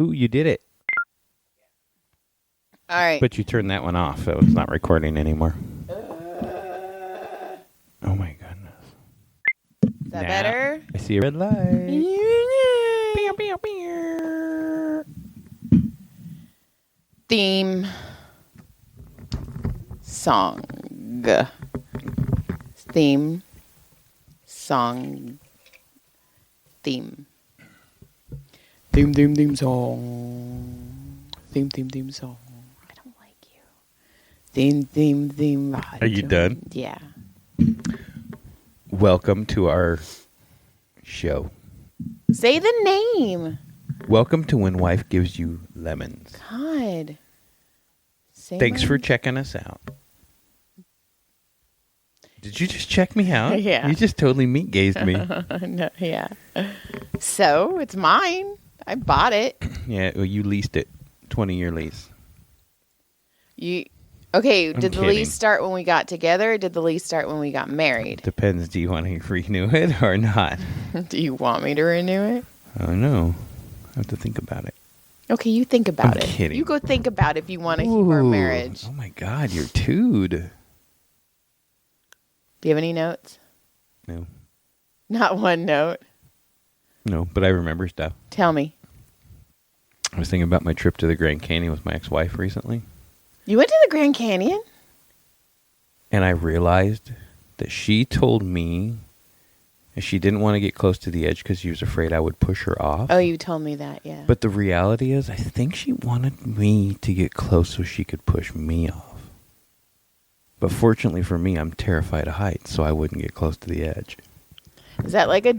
Ooh, you did it. All right. But you turned that one off, so it's not recording anymore. Oh my goodness. Is that better? I see a red light. Theme song. Theme song. Theme. Theme song. Theme song. I don't like you. Theme. Are you done? Yeah. Welcome to our show. Say the name. Welcome to When Wife Gives You Lemons. God. Say Thanks my- for checking us out. Did you just check me out? Yeah. You just totally meat-gazed me. No, yeah. So, it's mine. I bought it. Yeah, well, you leased it. 20-year lease. Okay, I'm did the kidding. lease start when we got together or did the lease start when we got married? Depends. Do you want to renew it or not? Do you want me to renew it? I don't know. I have to think about it. Okay, you think about I'm it. kidding. You go think about if you want to keep our Ooh. marriage. Oh, my God. You're tood. Do you have any notes? No. Not one note. No, but I remember stuff. Tell me. I was thinking about my trip to the Grand Canyon with my ex-wife recently. You went to the Grand Canyon? And I realized that she told me that she didn't want to get close to the edge because she was afraid I would push her off. Oh, you told me that, yeah. But the reality is, I think she wanted me to get close so she could push me off. But fortunately for me, I'm terrified of heights, so I wouldn't get close to the edge. Is that like a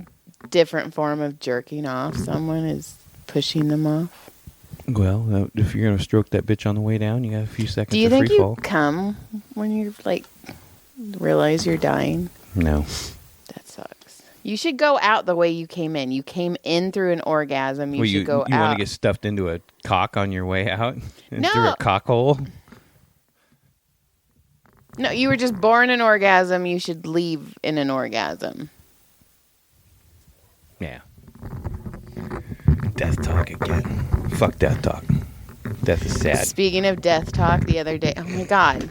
different form of jerking off? Someone is pushing them off? Well, if you're going to stroke that bitch on the way down, you got a few seconds Do you of think free you fall. come when you realize you're dying? No. That sucks. You should go out the way you came in. You came in through an orgasm. You should go you out. want to get stuffed into a cock on your way out? No. Through a cock hole? No, you were just born an orgasm. You should leave in an orgasm. Yeah. Death talk again. Fuck death talk. Death is sad. Speaking of death talk, the other day, oh my God.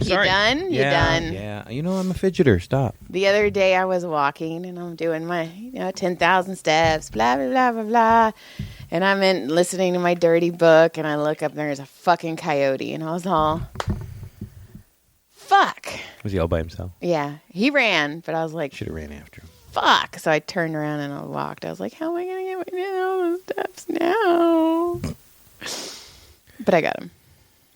Sorry. You done? You Yeah, done? Yeah. You know, I'm a fidgeter. Stop. The other day I was walking and I'm doing my, 10,000 steps, blah, blah, blah, blah, blah. And I'm listening to my dirty book and I look up and there's a fucking coyote and I was all, fuck. Was he all by himself? Yeah, he ran, but I was like, Should have ran after him. fuck. So I turned around and I walked. I was like, how am I going to get my 10,000 steps now? But I got him.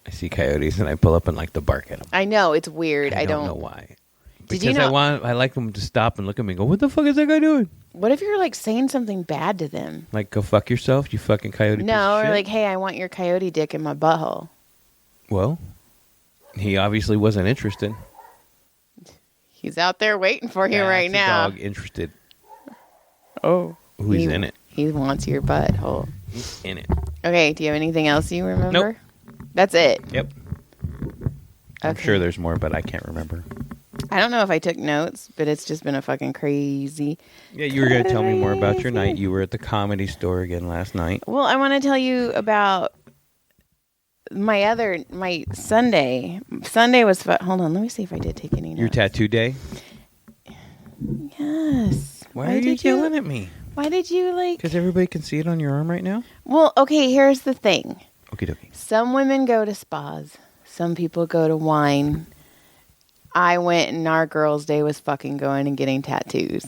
I see coyotes and I pull up and like to bark at them. I know, it's weird. I don't know why. Did Because you know? I like them to stop and look at me and go, what the fuck is that guy doing? What if you're like saying something bad to them? Like, go fuck yourself, you fucking coyote piece No, of or shit? like, hey, I want your coyote dick in my butthole. Well, he obviously wasn't interested. He's out there waiting for you right That's a now. dog interested. Oh. Who's in it? He wants your butthole. He's in it. Okay, do you have anything else you remember? That's it. Yep. I'm Okay. sure there's more, but I can't remember. I don't know if I took notes, but it's just been a fucking crazy. Yeah, you were going to tell me more about your night. You were at the Comedy Store again last night. Well, I want to tell you about my Sunday. Sunday was fun. Hold on, let me see if I did take any notes. Your tattoo day? Yes. Why are you yelling at me? Why did you Because everybody can see it on your arm right now? Well, okay, here's the thing. Okie dokie. Some women go to spas. Some people go to wine. I went and our girls' day was fucking going and getting tattoos.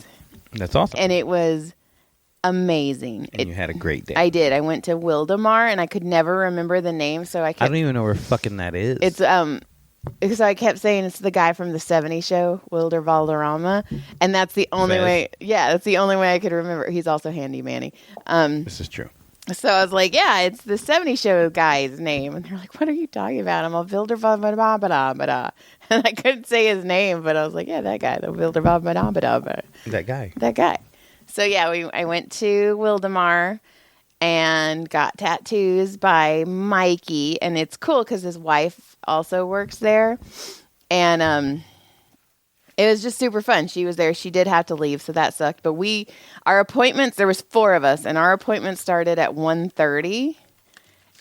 That's awesome. And it was amazing. And you had a great day. I did. I went to Wildemar and I could never remember the name, so I kept... I don't even know where fucking that is. It's, because I kept saying it's the guy from the 70s show, Wilder Valderrama. And that's the only Vez. way... Yeah, that's the only way I could remember. He's also Handy Manny. This is true. So I was like, yeah, it's the 70s show guy's name. And they're like, what are you talking about? I'm a Wilder Valderrama. And I couldn't say his name, but I was like, yeah, that guy, the Wilder Valderrama. That guy. That guy. So yeah, I went to Wildemar and got tattoos by Mikey. And it's cool because his wife also works there. And It was just super fun. She was there. She did have to leave, so that sucked. But our appointments, there was 4 of us, and our appointment started at 1:30.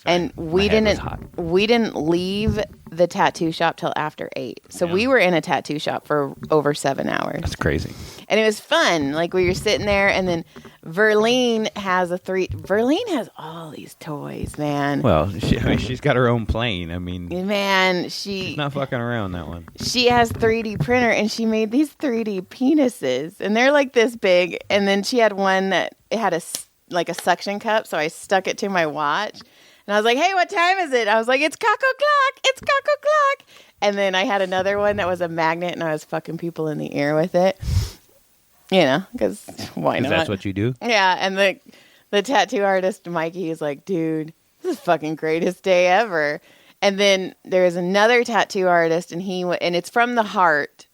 And we didn't leave the tattoo shop till after 8. So we were in a tattoo shop for over 7 hours. That's crazy. And it was fun. Like we were sitting there, and then Verlene has Verlene has all these toys, man. Well, she's got her own plane. I mean, man, she's not fucking around, that one. She has 3D printer, and she made these 3D penises, and they're like this big. And then she had one that it had a suction cup, so I stuck it to my watch. And I was like, hey, what time is it? I was like, it's cock o'clock. It's cock o'clock. And then I had another one that was a magnet, and I was fucking people in the ear with it. You know, because why not? That's what you do? Yeah. And the tattoo artist, Mikey, is like, dude, this is the fucking greatest day ever. And then there's another tattoo artist, and it's from the Heart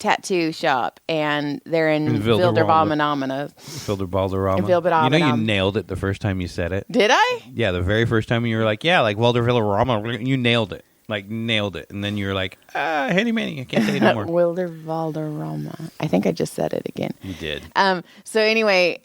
Tattoo Shop, and they're in Vilderbalderama. You know, you nailed it the first time you said it. Did I? Yeah, the very first time you were like, yeah, like Vilderbalderama. You nailed it. Like, nailed it. And then you were like, Henny Manny, I can't say it anymore. Wildervalderama. I think I just said it again. You did. So anyway,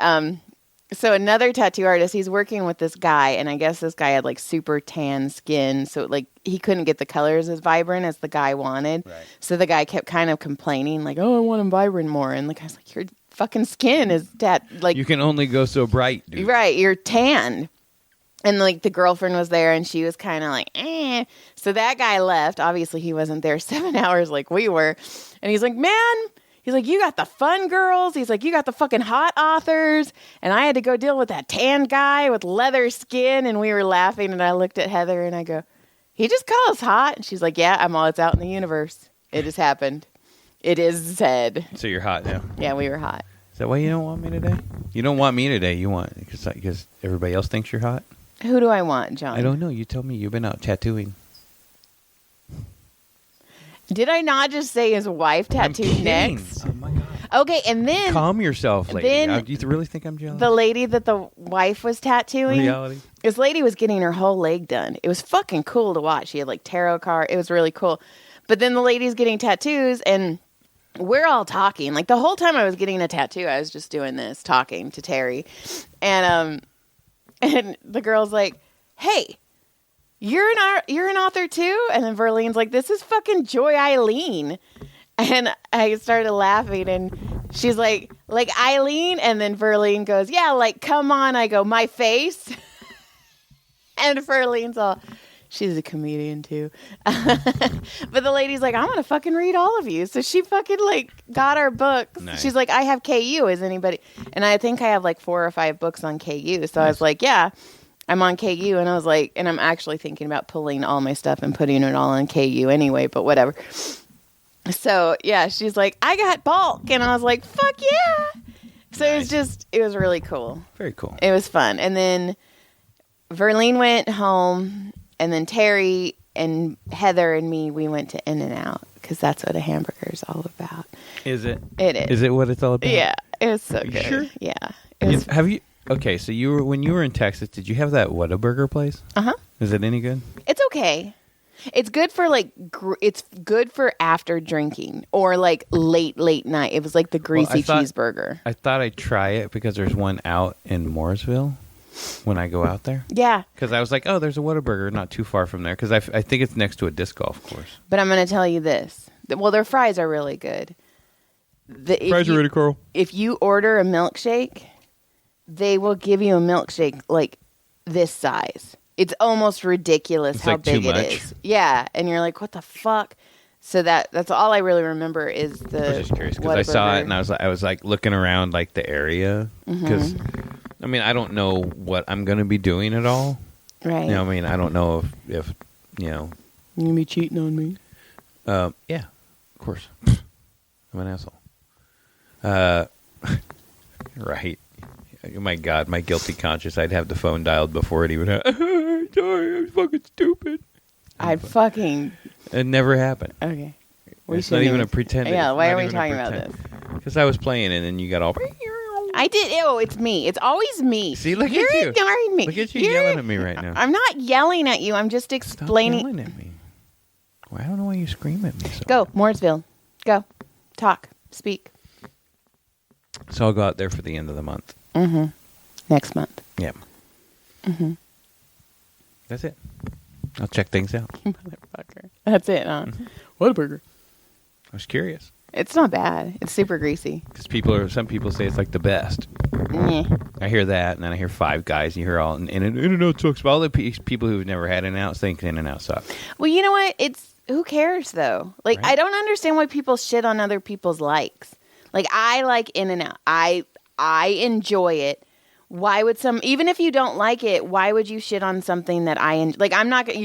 so another tattoo artist, he's working with this guy, and I guess this guy had like super tan skin, so like he couldn't get the colors as vibrant as the guy wanted. Right. So the guy kept kind of complaining, like, "Oh, I want them vibrant more," and the guy's like, "Your fucking skin is like you can only go so bright, dude. Right, you're tan." And like the girlfriend was there, and she was kind of like, eh. So that guy left. Obviously, he wasn't there 7 hours like we were, and he's like, man. He's like, you got the fun girls. He's like, you got the fucking hot authors. And I had to go deal with that tan guy with leather skin. And we were laughing. And I looked at Heather and I go, he just called us hot. And she's like, yeah, it's out in the universe. It has happened. It is said. So you're hot now. Yeah, we were hot. Is that why you don't want me today? You don't want me today. You want, because everybody else thinks you're hot? Who do I want, John? I don't know. You tell me. You've been out tattooing. Did I not just say his wife tattooed next? Oh, my God. Okay, and then... Calm yourself, lady. Then do you really think I'm jealous? The lady that the wife was tattooing... Reality. This lady was getting her whole leg done. It was fucking cool to watch. She had, like, tarot card. It was really cool. But then the lady's getting tattoos, and we're all talking. Like, the whole time I was getting a tattoo, I was just doing this, talking to Terry. And the girl's like, hey... You're an author too? And then Verlene's like, this is fucking Joy Eileen. And I started laughing, and she's like Eileen? And then Verlene goes, yeah, like, come on. I go, my face? And Verlene's all, she's a comedian too. But the lady's like, I'm going to fucking read all of you. So she fucking like got our books. Nice. She's like, I have KU. Is anybody? And I think I have like 4 or 5 books on KU. So nice. I was like, yeah. I'm on KU, and I was like, and I'm actually thinking about pulling all my stuff and putting it all on KU anyway, but whatever. So, yeah, she's like, I got bulk, and I was like, fuck yeah. So nice. It was really cool. Very cool. It was fun. And then Verlene went home, and then Terry and Heather and me, we went to In-N-Out, because that's what a hamburger is all about. Is it? It is. Is it what it's all about? Yeah, it was so good. Sure? Yeah. Have you... Okay, so when you were in Texas, did you have that Whataburger place? Uh-huh. Is it any good? It's okay. It's good for it's good for after drinking or like late night. It was like the greasy cheeseburger. I thought I'd try it because there's one out in Mooresville when I go out there. Yeah. Because I was like, oh, there's a Whataburger not too far from there because I think it's next to a disc golf course. But I'm going to tell you this. Well, their fries are really good. Fries are really cool. If you order a milkshake... They will give you a milkshake like this size. It's almost ridiculous how big it is. Yeah, and you're like, what the fuck? So that's all I really remember is the. I was just curious because I saw it and I was like looking around like the area because I mean I don't know what I'm gonna be doing at all. Right. You know, I mean I don't know if you know. You gonna be cheating on me? Yeah, of course. I'm an asshole. Right. Oh my God, my guilty conscience. I'd have the phone dialed before it even happened. Sorry, I'm fucking stupid. It never happened. Okay. It's not even a pretend. Yeah, why are we talking about this? Because I was playing and then you got all... I did. Oh, it's me. It's always me. See, look You're at you. ignoring me. Look at you yelling at me right now. I'm not yelling at you. I'm just explaining. Stop yelling at me. Well, I don't know why you scream at me so Go, Mooresville. Go. Talk. Speak. So I'll go out there for the end of the month. Next month. Yeah. That's it. I'll check things out. Motherfucker. That's it, huh? Whataburger. I was curious. It's not bad. It's super greasy. Because some people say it's like the best. I hear that, and then I hear Five Guys, and you hear all In-N-Out sucks. But all the people who've never had In-N-Out think In-N-Out sucks. Well, you know what? Who cares though? Like, Right. I don't understand why people shit on other people's likes. Like, I like In-N-Out. I enjoy it. Why would even if you don't like it, why would you shit on something that like, I'm not gonna,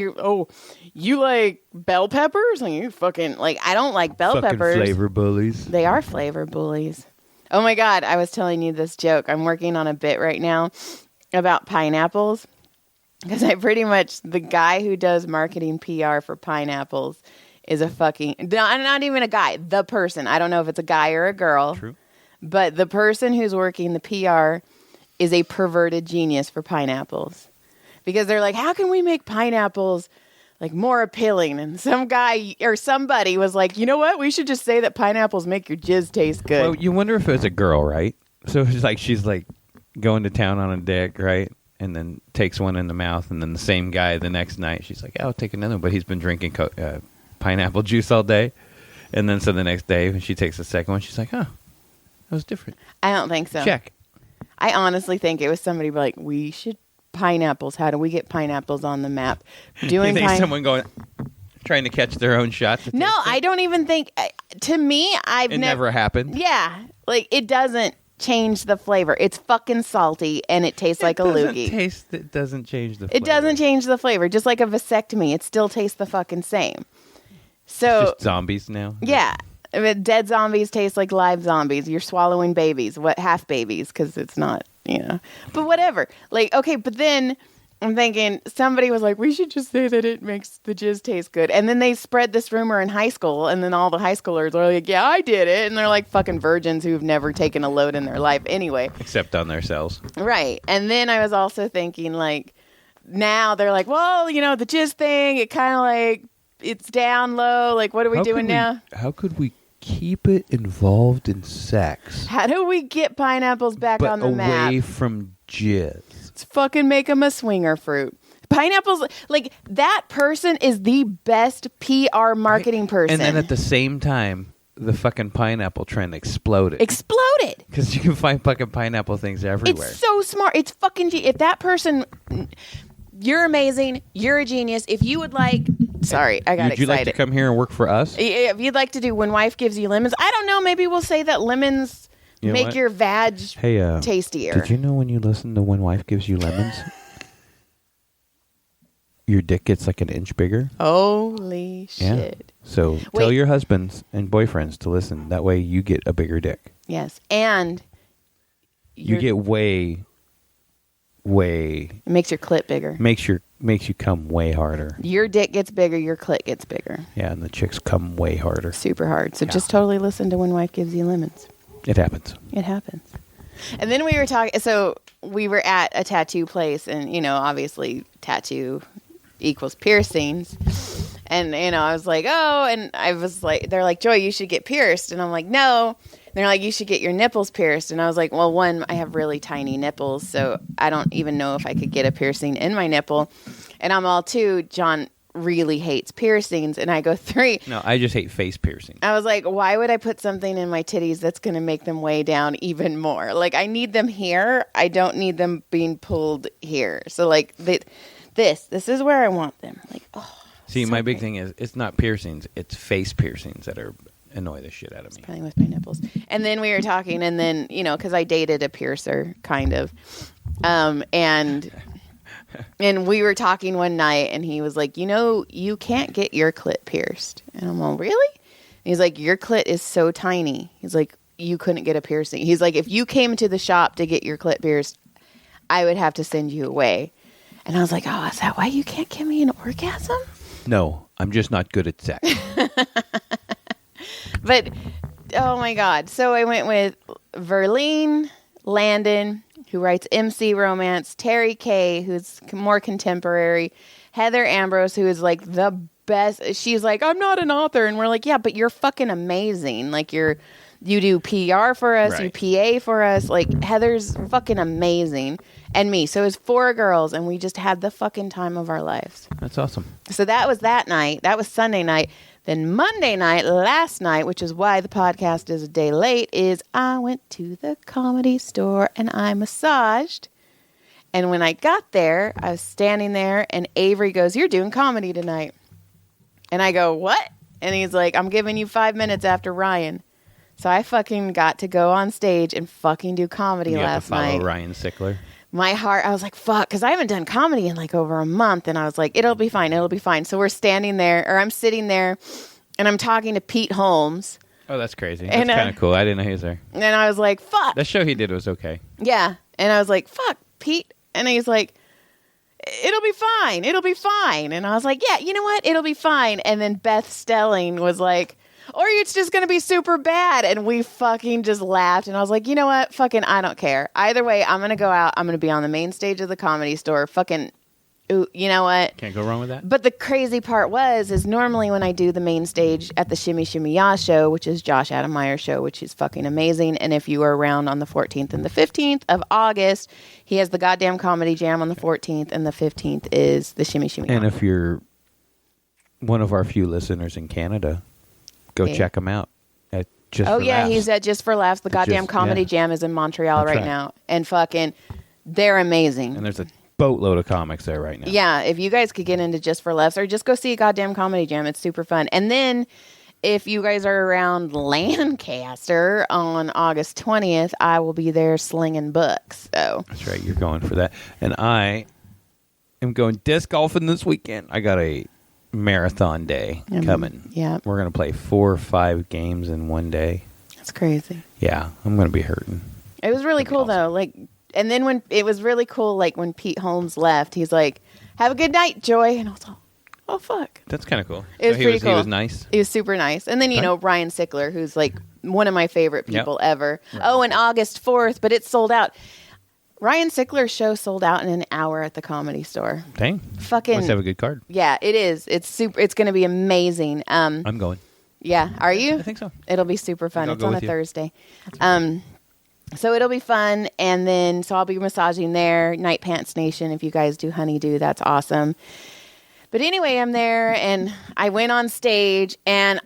you like bell peppers? Like, you fucking, like, I don't like bell peppers. Flavor bullies. They are flavor bullies. Oh my God, I was telling you this joke. I'm working on a bit right now about pineapples. Because the guy who does marketing PR for pineapples is not even a guy, the person. I don't know if it's a guy or a girl. True. But the person who's working the PR is a perverted genius for pineapples. Because they're like, how can we make pineapples like more appealing? And some guy or somebody was like, you know what? We should just say that pineapples make your jizz taste good. Well, you wonder if it was a girl, right? So it's like she's like going to town on a dick, right? And then takes one in the mouth, and then the same guy the next night, she's like, I'll take another one. But he's been drinking pineapple juice all day. And then so the next day, when she takes the second one, she's like, that was different. I don't think so. Check. I honestly think it was somebody like, we should pineapples. How do we get pineapples on the map? You think someone trying to catch their own shot? No, I don't even think. To me, It never happened. Yeah, like it doesn't change the flavor. It's fucking salty and it tastes like a loogie. It doesn't change the flavor. It doesn't change the flavor. Just like a vasectomy, it still tastes the fucking same. So It's just zombies now. yeah. Dead zombies taste like live zombies. You're swallowing babies, half babies, because it's not, But whatever. Like, okay, but then I'm thinking somebody was like, we should just say that it makes the jizz taste good. And then they spread this rumor in high school, and then all the high schoolers are like, yeah, I did it. And they're like fucking virgins who've never taken a load in their life anyway. Except on themselves. Right. And then I was also thinking, like, now they're like, well, the jizz thing, it kind of like, it's down low. Like, what are we doing now? How could we keep it involved in sex? How do we get pineapples back on the map? Away from jizz. Let's fucking make them a swinger fruit. Pineapples, like, that person is the best PR marketing person. And then at the same time, the fucking pineapple trend exploded. Because you can find fucking pineapple things everywhere. It's so smart. It's fucking if that person, you're amazing. You're a genius. If you would like, sorry, I got excited. Would you like to come here and work for us? If you'd like to do When Wife Gives You Lemons, I don't know. Maybe we'll say that lemons make your vag tastier. Did you know when you listen to When Wife Gives You Lemons, your dick gets like an inch bigger? Holy shit. Yeah. So tell your husbands and boyfriends to listen. That way you get a bigger dick. Yes. And you get way it makes your clit bigger. Makes you come way harder. Your dick gets bigger, your clit gets bigger. Yeah, and the chicks come way harder. Super hard. So just totally listen to When Wife Gives You Lemons. It happens. It happens. And then we were talking, so we were at a tattoo place, and, obviously tattoo equals piercings. And, I was like, oh, and I was like, they're like, Joy, you should get pierced. And I'm like, no. And they're like, you should get your nipples pierced. And I was like, well, one, I have really tiny nipples, so I don't even know if I could get a piercing in my nipple. And I'm all, two, John really hates piercings. And I go, 3. No, I just hate face piercing. I was like, why would I put something in my titties that's going to make them weigh down even more? Like, I need them here. I don't need them being pulled here. So, like, this is where I want them. Like, oh. See, so my big great. thing is it's not piercings. It's face piercings that annoy the shit out of me. Playing with my nipples. And then we were talking, and then, because I dated a piercer, kind of. And we were talking one night, and he was like, you can't get your clit pierced. And I'm all, really? And he's like, your clit is so tiny. He's like, you couldn't get a piercing. He's like, if you came to the shop to get your clit pierced, I would have to send you away. And I was like, oh, is that why you can't give me an orgasm? No, I'm just not good at sex. But, oh my God. So I went with Verlene Landon, who writes MC Romance, Terry K, who's more contemporary, Heather Ambrose, who is like the best. She's like, I'm not an author. And we're like, yeah, but you're fucking amazing. Like you do PR for us, Right. you PA for us. Like Heather's fucking amazing. And me. So it was 4 girls and we just had the fucking time of our lives. That's awesome. So that was that night. That was Sunday night. Then Monday night, last night, which is why the podcast is a day late, is I went to the Comedy Store and I massaged. And when I got there, I was standing there and Avery goes, "You're doing comedy tonight." And I go, "What?" And he's like, "I'm giving you 5 minutes after Ryan." So I fucking got to go on stage and fucking do comedy You have to last follow night. Ryan Sickler. My heart, I was like, fuck, because I haven't done comedy in like over a month. And I was like, it'll be fine. It'll be fine. So we're standing there, or I'm sitting there, and I'm talking to Pete Holmes. Oh, that's crazy. That's And, kind of cool. I didn't know he was there. And I was like, fuck. That show he did was okay. Yeah. And I was like, fuck, Pete. And he's like, it'll be fine. It'll be fine. And I was like, yeah, you know what? It'll be fine. And then Beth Stelling was like, or it's just going to be super bad. And we fucking just laughed. And I was like, you know what? Fucking, I don't care. Either way, I'm going to go out. I'm going to be on the main stage of the Comedy Store. Fucking, ooh, you know what? Can't go wrong with that. But the crazy part is normally when I do the main stage at the Shimmy Shimmy Ya show, which is Josh Adam Meyer's show, which is fucking amazing. And if you are around on the 14th and the 15th of August, he has the goddamn Comedy Jam on the 14th, and the 15th is the Shimmy Shimmy Ya. And if you're one of our few listeners in Canada, go Yeah. check him out. At Just Oh for yeah, Laughs. he's at Just for Laughs. The goddamn Just- Comedy yeah. Jam is in Montreal That's right right. now, and fucking, they're amazing. And there's a boatload of comics there right now. Yeah, if you guys could get into Just for Laughs, or just go see a goddamn Comedy Jam, it's super fun. And then, if you guys are around Lancaster on August 20th, I will be there slinging books. So That's right. You're going for that. And I am going disc golfing this weekend. I got a marathon day coming. yeah. We're going to play 4 or 5 games in one day. that's crazy. Yeah, I'm going to be hurting. It was really That'd be cool awesome. though. Like, and then when it was really cool, like when Pete Holmes left, he's like, "Have a good night, Joy," and I was like, "Oh fuck." That's kind of cool. It was So pretty cool. He was nice. He was super nice. And then, you Okay. know, Ryan Sickler, who's like one of my favorite Yep. people ever. Right. Oh, and August 4th, but it's sold out. Ryan Sickler's show sold out in an hour at the Comedy Store. Dang. Fucking, Must have a good card. yeah, it is. It's super. It's going to be amazing. I'm going. Yeah, are you? I think so. It'll be super fun. I'll It's go on a with you. Thursday. So it'll be fun. And then, so I'll be massaging there. Night Pants Nation, if you guys do Honeydew, that's awesome. But anyway, I'm there and I went on stage and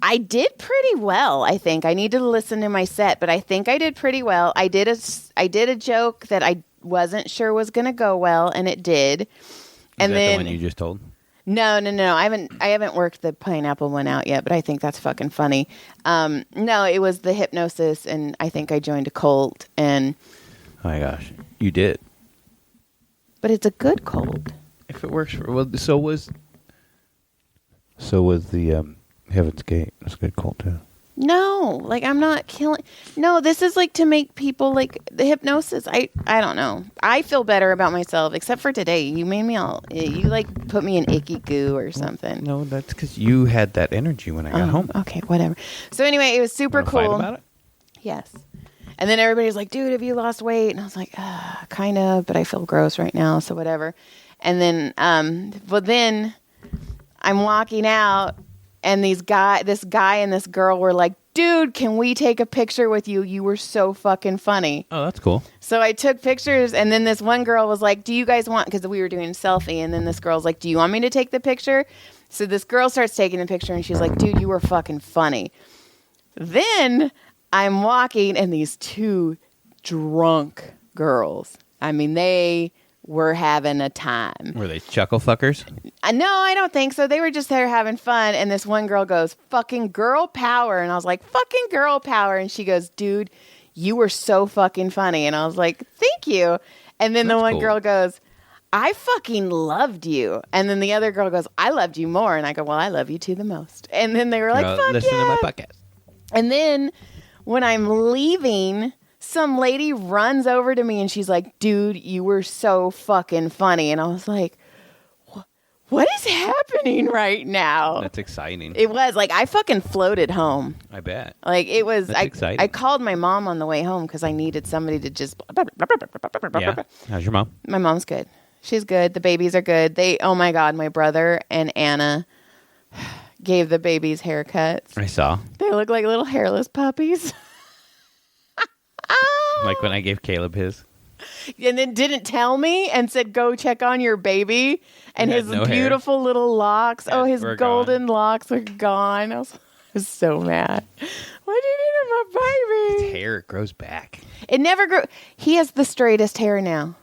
I did pretty well, I think. I need to listen to my set, but I think I did pretty well. I did a joke that I wasn't sure was going to go well, and it did. Is And that then the one you just told? no. I haven't worked the pineapple one out yet, but I think that's fucking funny. No, it was the hypnosis, and I think I joined a cult, Oh my gosh, you did. but it's a good cult. If it works for well, so was the Heaven's Gate. That's a good cult too. No, like I'm not killing. No, this is like to make people like the hypnosis. I don't know. I feel better about myself, except for today. You made me all. You like put me in icky goo or something. No, that's because you had that energy when I got home. Okay, whatever. So anyway, it was super Wanna cool. fight about it? Yes. And then everybody's like, dude, have you lost weight? And I was like, kind of, but I feel gross right now, so whatever. And then, but then I'm walking out, and this guy and this girl were like, dude, can we take a picture with you? You were so fucking funny. Oh, that's cool. So I took pictures, and then this one girl was like, do you guys want, because we were doing a selfie, and then this girl's like, do you want me to take the picture? So this girl starts taking the picture, and she's like, dude, you were fucking funny. Then I'm walking, and these 2 drunk girls, I mean, they were having a time. Were they chuckle fuckers? No, I don't think so. They were just there having fun. And this one girl goes, fucking girl power. And I was like, fucking girl power. And she goes, dude, you were so fucking funny. And I was like, thank you. And then the That's one cool. girl goes, I fucking loved you. And then the other girl goes, I loved you more. And I go, well, I love you too the most. And then they were like, fuck listen yeah. to my podcast. And then when I'm leaving, some lady runs over to me and she's like, dude, you were so fucking funny. And I was like, what is happening right now? That's exciting. It was like, I fucking floated home. I bet. Like it was, That's exciting. I called my mom on the way home because I needed somebody to just, Yeah. How's your mom? my mom's good. She's good. The babies are good. Oh my God, my brother and Anna gave the babies haircuts. I saw. They look like little hairless puppies. Like when I gave Caleb his. And then didn't tell me and said, go check on your baby. And He had his no hair. beautiful little locks. Yeah, His were golden locks are gone. I was so mad. Why do you need my baby? Hair grows back. It never grew. He has the straightest hair now.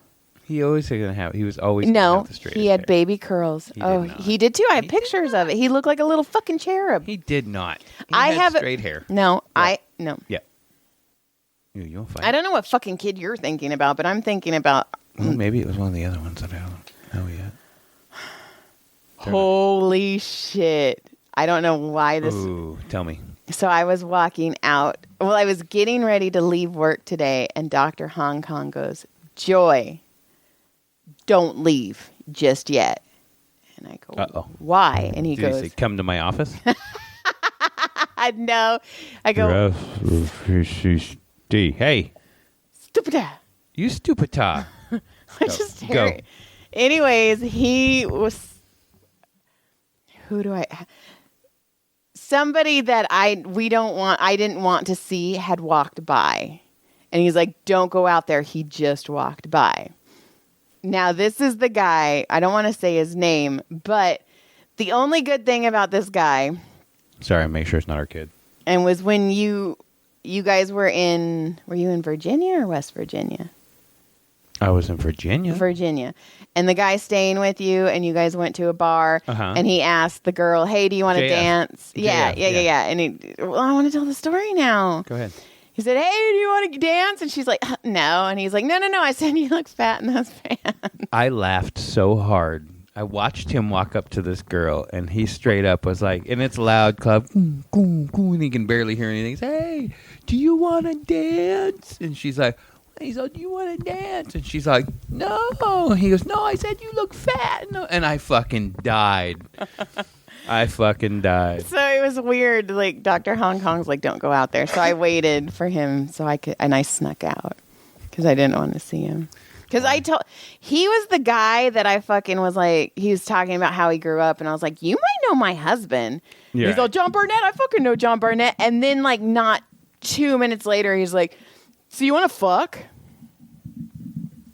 He always gonna have. He was always gonna No, have the straightest he had hair. baby curls. He did not. He did too. I have He did pictures of it. He looked like a little fucking cherub. He did not. He I had have straight hair. No, Yeah. no. Yeah. You'll find. I don't know what fucking kid you're thinking about, but I'm thinking about. Well, maybe it was one of the other ones that I don't know yet. Holy shit! I don't know why this. Ooh, tell me. So I was walking out. Well, I was getting ready to leave work today, and Dr. Hong Kong goes, "Joy, don't leave just yet." And I go, Uh-oh. "Why?" And he Did he goes, say, "Come to my office"? "I know." I go, Hey, "Stupid." you stupid ta. I just go. hear it. Anyways, he was. Who do I? Somebody that I didn't want to see had walked by, and he's like, "Don't go out there." He just walked by. Now this is the guy. I don't want to say his name, but the only good thing about this guy, Sorry, make sure it's not our kid. and was when you guys were you in Virginia or West Virginia? I was in Virginia. Virginia. And the guy staying with you, and you guys went to a bar, Uh-huh. and he asked the girl, "Hey, do you want to JF. dance?" Yeah. Yeah. And well, I want to tell the story now. Go ahead. He said, "Hey, do you want to dance?" And she's like, "No." And he's like, "No. I said you look fat in those pants." I laughed so hard. I watched him walk up to this girl, and he straight up was like, and it's a loud club, and he can barely hear anything. He's, "Hey, do you want to dance?" And she's like, he's like, "Do you want to dance?" And she's like, "No." He goes, "No, I said you look fat." No. And I fucking died. I fucking died. So it was weird. Like Dr. Hong Kong's like, "Don't go out there." So I waited for him so I could, and I snuck out because I didn't want to see him. Because he was the guy that I fucking was like, he was talking about how he grew up, and I was like, "You might know my husband." Yeah. He's like, "John Barnett, I fucking know John Barnett." And then like not 2 minutes later, he's like, "So you want to fuck?"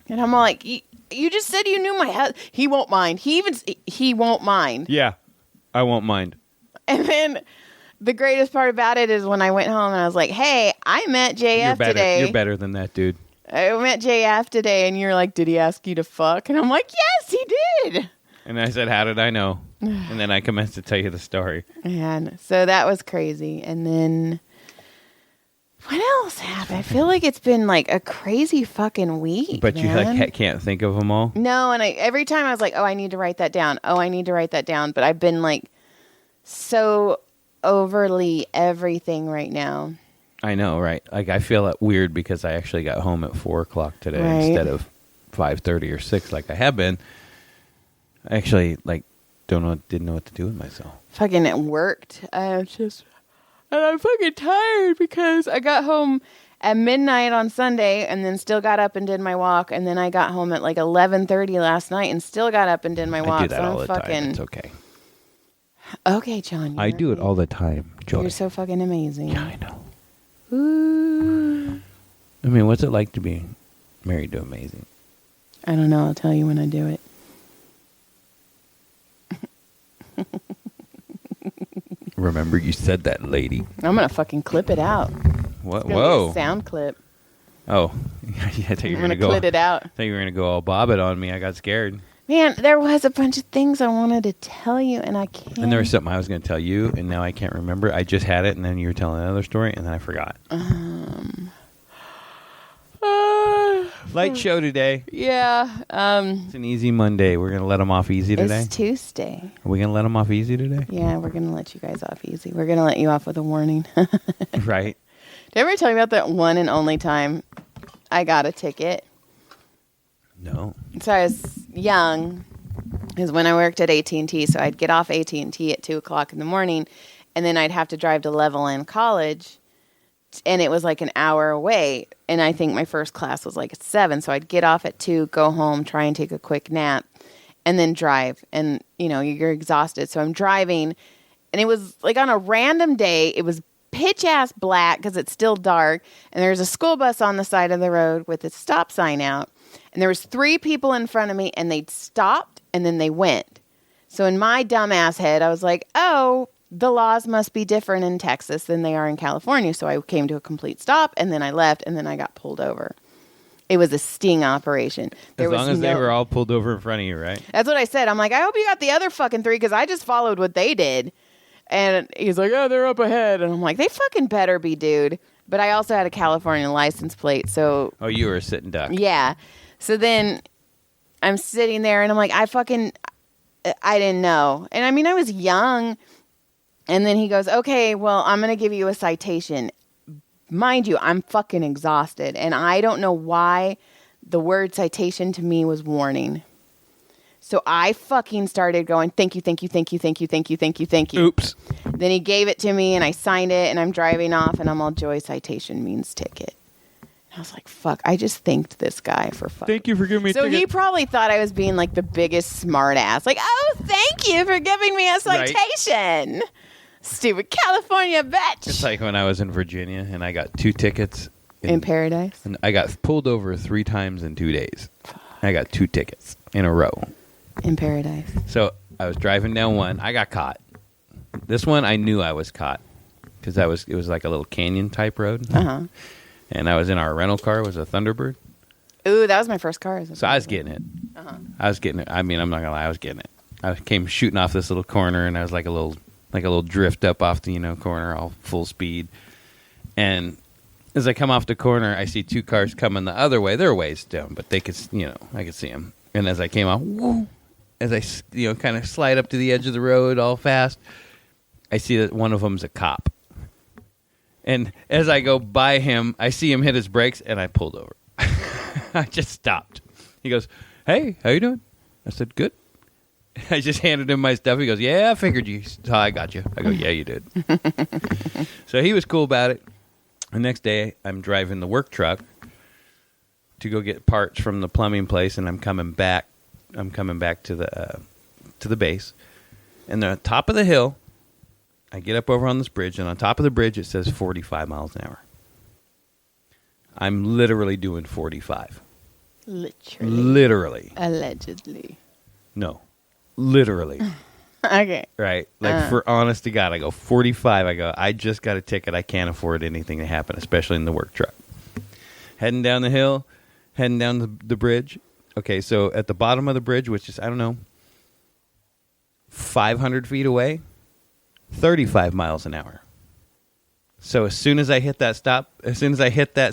And I'm like, "You just said you knew my husband." He won't mind. He won't mind. Yeah, I won't mind. And then the greatest part about it is when I went home and I was like, "Hey, I met JF You're better. today. You're better than that, dude. I met JF today," and you're like, "Did he ask you to fuck?" And I'm like, "Yes, he did." And I said, "How did I know?" And then I commenced to tell you the story. And so that was crazy. And then what else happened? I feel like it's been like a crazy fucking week. But you man. like can't think of them all. No, and every time I was like, "Oh, I need to write that down. Oh, I need to write that down." But I've been like so overly everything right now. I know, right? Like I feel weird because I actually got home at 4:00 today Right. instead of 5:30 or 6 like I have been. I actually didn't know what to do with myself. Fucking it worked. And I'm fucking tired because I got home at midnight on Sunday and then still got up and did my walk, and then I got home at like 11:30 last night and still got up and did my walk. I do that so all I'm the fucking time. It's okay. okay, John. I do it all the time, Joy. You're so fucking amazing. Yeah, I know. Ooh. I mean, what's it like to be married to Amazing? I don't know. I'll tell you when I do it. Remember, you said that, lady. I'm gonna fucking clip it out. What? It's gonna be Whoa. a sound clip. Oh, yeah, I thought you I'm were gonna go. clip it out. I thought you were gonna go all bob it on me. I got scared. Man, there was a bunch of things I wanted to tell you, and I can't. And there was something I was going to tell you, and now I can't remember. I just had it, and then you were telling another story, and then I forgot. Light show today. Yeah. It's an easy Monday. We're going to let them off easy today. It's Tuesday. Are we going to let them off easy today? Yeah, we're gonna let you guys off easy. We're gonna let you off with a warning. Right. Did I ever tell you about that one and only time I got a ticket? No. So I was young, is when I worked at AT&T. So I'd get off AT&T at 2:00 in the morning, and then I'd have to drive to Levelland College and it was like an hour away. And I think my first class was like at 7. So I'd get off at 2, go home, try and take a quick nap, and then drive. And, you know, you're exhausted. So I'm driving, and it was like on a random day, it was pitch ass black because it's still dark. And there's a school bus on the side of the road with a stop sign out. And there was 3 people in front of me, and they'd stopped and then they went. So in my dumbass head, I was like, oh, the laws must be different in Texas than they are in California. So I came to a complete stop, and then I left, and then I got pulled over. It was a sting operation. As long as they were all pulled over in front of you, right? That's what I said. I'm like, I hope you got the other fucking 3 because I just followed what they did. And he's like, oh, they're up ahead. And I'm like, they fucking better be, dude. But I also had a California license plate, so... Oh, you were a sitting duck. Yeah. So then I'm sitting there, and I'm like, I didn't know. And I mean, I was young. And then he goes, okay, well, I'm going to give you a citation. Mind you, I'm fucking exhausted. And I don't know why the word citation to me was warning. So I fucking started going, thank you, thank you, thank you, thank you, thank you, thank you, thank you. Oops. Then he gave it to me, and I signed it, and I'm driving off, and I'm all, Joy, citation means ticket. I was like, fuck, I just thanked this guy for fucking. Thank you for giving me a ticket. So he probably thought I was being like the biggest smart ass. Like, oh, thank you for giving me a citation. Right. Stupid California bitch. It's like when I was in Virginia and I got 2 tickets. In Paradise? And I got pulled over 3 times in 2 days. I got 2 tickets in a row. In Paradise. So I was driving down one. I got caught. This one, I knew I was caught because it was like a little canyon type road. Uh-huh. And I was in our rental car. It was a Thunderbird. Ooh, that was my first car. So I was getting it. Uh-huh. I was getting it. I mean, I'm not going to lie. I was getting it. I came shooting off this little corner, and I was like a little drift up off the corner, all full speed. And as I come off the corner, I see 2 cars coming the other way. They're ways down, but they could, I could see them. And as I came off, whoo, as I, kind of slide up to the edge of the road all fast, I see that one of them's a cop. And as I go by him, I see him hit his brakes, and I pulled over. I just stopped. He goes, hey, how you doing? I said, good. I just handed him my stuff. He goes, yeah, I figured you saw I got you. I go, yeah, you did. So he was cool about it. The next day, I'm driving the work truck to go get parts from the plumbing place, and I'm coming back. I'm coming back to the base. And the top of the hill, I get up over on this bridge, and on top of the bridge, it says 45 miles an hour. I'm literally doing 45. Literally. Allegedly. No. Literally. Okay. Right? Like, for honest to God, I go 45. I go, I just got a ticket. I can't afford anything to happen, especially in the work truck. Heading down the hill, heading down the bridge. Okay, so at the bottom of the bridge, which is, I don't know, 500 feet away, 35 miles an hour. So as soon as I hit that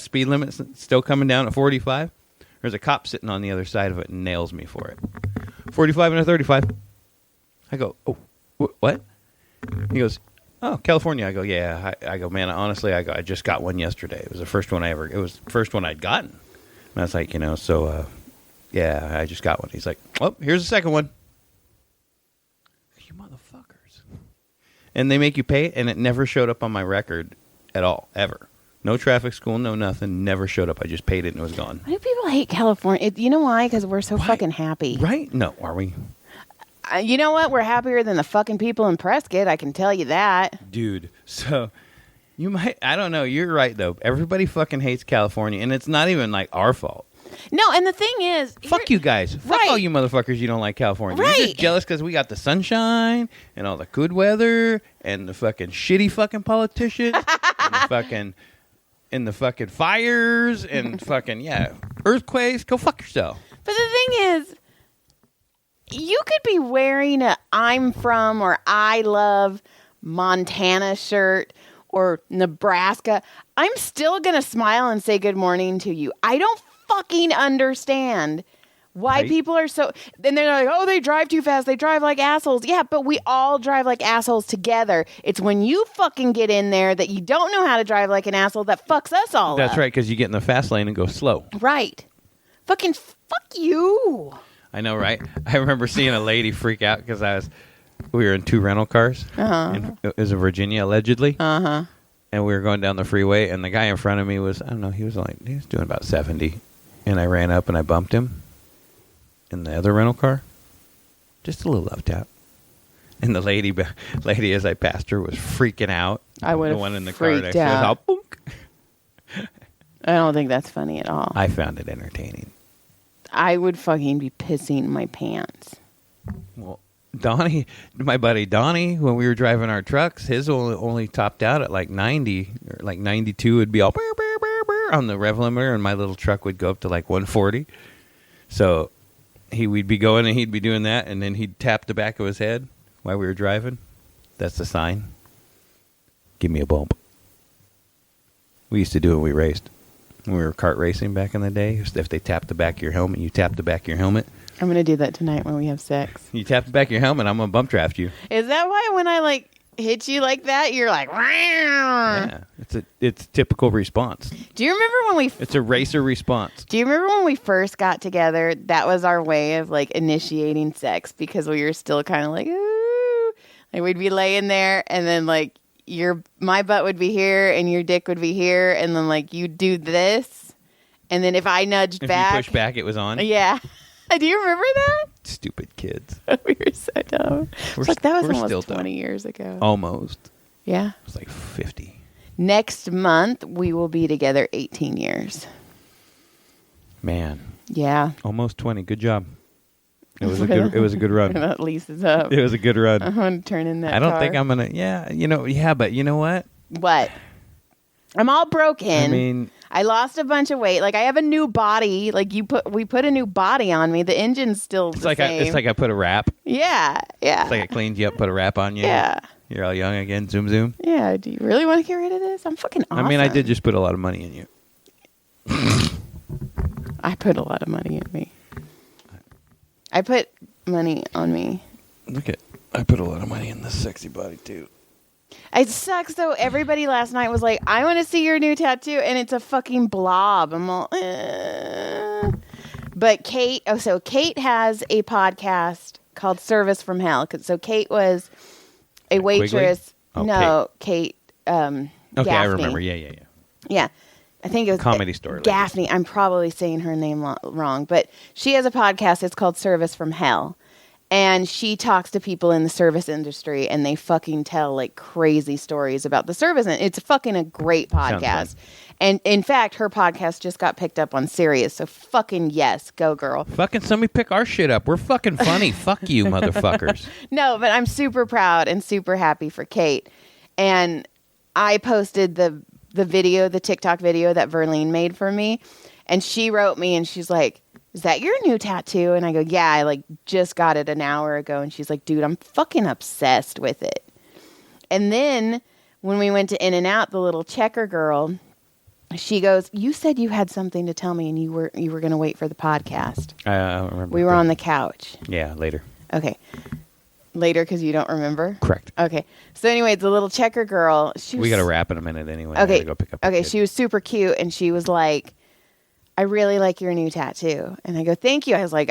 speed limit, still coming down at 45, there's a cop sitting on the other side of it and nails me for it. 45 and a 35. I go, oh, what? He goes, oh, California. I go, yeah. I go, man, honestly, I just got one yesterday. It was the first one I'd gotten. And I was like, yeah, I just got one. He's like, oh, here's the second one. You motherfuckers. And they make you pay it, and it never showed up on my record at all, ever. No traffic school, no nothing. Never showed up. I just paid it, and it was gone. Why do people hate California? You know why? Because we're so fucking happy. Right? No, are we? You know what? We're happier than the fucking people in Prescott. I can tell you that. Dude, so you might, I don't know. You're right, though. Everybody fucking hates California, and it's not even like our fault. No, and the thing is... Fuck you guys. Fuck all you motherfuckers you don't like California. Right. You're just jealous because we got the sunshine and all the good weather and the fucking shitty fucking politicians and the fucking fires and fucking, earthquakes. Go fuck yourself. But the thing is, you could be wearing a I'm from or I love Montana shirt or Nebraska. I'm still going to smile and say good morning to you. I don't fucking understand why people are so... Then they're like, oh, they drive too fast. They drive like assholes. Yeah, but we all drive like assholes together. It's when you fucking get in there that you don't know how to drive like an asshole that fucks us all up. That's right, because you get in the fast lane and go slow. Right. Fucking fuck you. I know, right? I remember seeing a lady freak out because we were in 2 rental cars. Uh-huh. And it was in Virginia, allegedly. Uh-huh. and we were going down the freeway, and the guy in front of me was, I don't know, he was doing about 70, and I ran up and I bumped him in the other rental car, just a little love tap, and the lady as I passed her was freaking out. I would have the one in the car freaked next to us, out. all, boonk. I don't think that's funny at all. I found it entertaining. I would fucking be pissing my pants. Well, Donnie, my buddy Donnie, when we were driving our trucks, his only topped out at like 90 or like 92 would be all burr, burr, burr, burr on the rev limiter, and my little truck would go up to like 140. So we'd be going and he'd be doing that, and then he'd tap the back of his head while we were driving. That's the sign. Give me a bump. We used to do it when we raced. When we were kart racing back in the day, if they tapped the back of your helmet, you tap the back of your helmet. I'm going to do that tonight when we have sex. You tap the back of your helmet, I'm going to bump draft you. Is that why when I like hit you like that, you're like, "Rawr." Yeah, it's a typical response. Do you remember when we It's a racer response. Do you remember when we first got together? That was our way of like initiating sex because we were still kind of like, ooh. Like we'd be laying there and then like my butt would be here and your dick would be here and then like you'd do this and then if I nudged If back, you push back, it was on. yeah. Do you remember that? Stupid kids. We were so dumb. We're Like that was we're still almost dumb. 20 years ago. Almost. Yeah. It was like 50. Next month we will be together 18 years. Man, Yeah. almost 20. Good job. It was a good run. At least it's up. It was a good run. I'm going to turn in that I don't car. think I'm going to, but you know what? What? I'm all broken. I mean, I lost a bunch of weight. Like I have a new body. Like we put a new body on me. The engine's still it's the like same. it's like I put a wrap. Yeah. It's like I cleaned you up, put a wrap on you. Yeah. You're all young again. Zoom, zoom. Yeah. Do you really want to get rid of this? I'm fucking awesome. I mean, I did just put a lot of money in you. I put a lot of money in me. I put money on me. I put a lot of money in this sexy body too. It sucks though. Everybody last night was like, I want to see your new tattoo. And it's a fucking blob. I'm all, But Kate has a podcast called Service from Hell. So Kate was a waitress. Oh, no, Kate. Okay, Gaffney. I remember. Yeah. Yeah. I think it was Comedy Store lady. Gaffney. I'm probably saying her name wrong. But she has a podcast. It's called Service from Hell. And she talks to people in the service industry, and they fucking tell like crazy stories about the service. And it's fucking a great podcast. And in fact, her podcast just got picked up on Sirius. So fucking yes, go girl. Fucking somebody pick our shit up. We're fucking funny. Fuck you, motherfuckers. No, but I'm super proud and super happy for Kate. And I posted the video, the TikTok video that Verlene made for me. And she wrote me and she's like, is that your new tattoo? And I go, yeah, I like just got it an hour ago. And she's like, dude, I'm fucking obsessed with it. And then when we went to In-N-Out, the little checker girl, she goes, you said you had something to tell me and you were going to wait for the podcast. I don't remember. We were on the couch. Yeah, later. Okay. Later because you don't remember? Correct. Okay. So anyway, the little checker girl. We got to wrap in a minute anyway. I Okay. gotta go pick up the Okay. kid. She was super cute and she was like, I really like your new tattoo. And I go, thank you. I was like,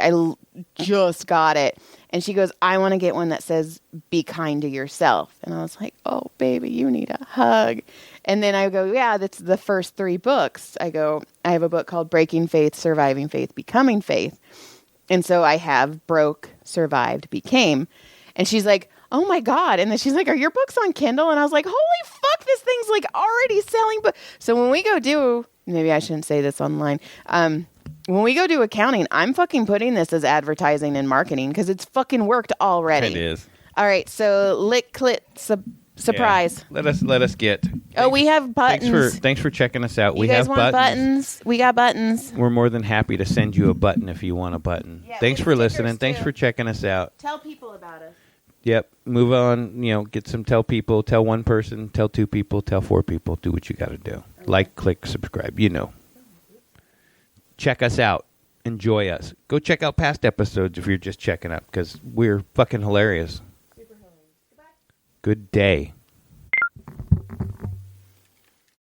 just got it. And she goes, I want to get one that says, be kind to yourself. And I was like, oh, baby, you need a hug. And then I go, yeah, that's the first 3 books. I go, I have a book called Breaking Faith, Surviving Faith, Becoming Faith. And so I have broke, survived, became. And she's like, oh my God. And then she's like, are your books on Kindle? And I was like, holy fuck, this thing's like already selling. But so when we go do, maybe I shouldn't say this online. When we go do accounting, I'm fucking putting this as advertising and marketing because it's fucking worked already. It is. All right. So lick clit surprise. Yeah. Let us get. Oh, we have buttons. Thanks for checking us out. You We guys have want buttons? We got buttons. We're more than happy to send you a button if you want a button. Yeah, Thanks with for stickers, listening. Thanks too. for checking us out. Tell people about us. Yep. Move on. Get some. Tell people. Tell one person. Tell 2 people. Tell 4 people. Do what you got to do. Okay. Like, click, subscribe. Check us out. Enjoy us. Go check out past episodes if you're just checking up because we're fucking hilarious. Super hilarious. Goodbye. Good day.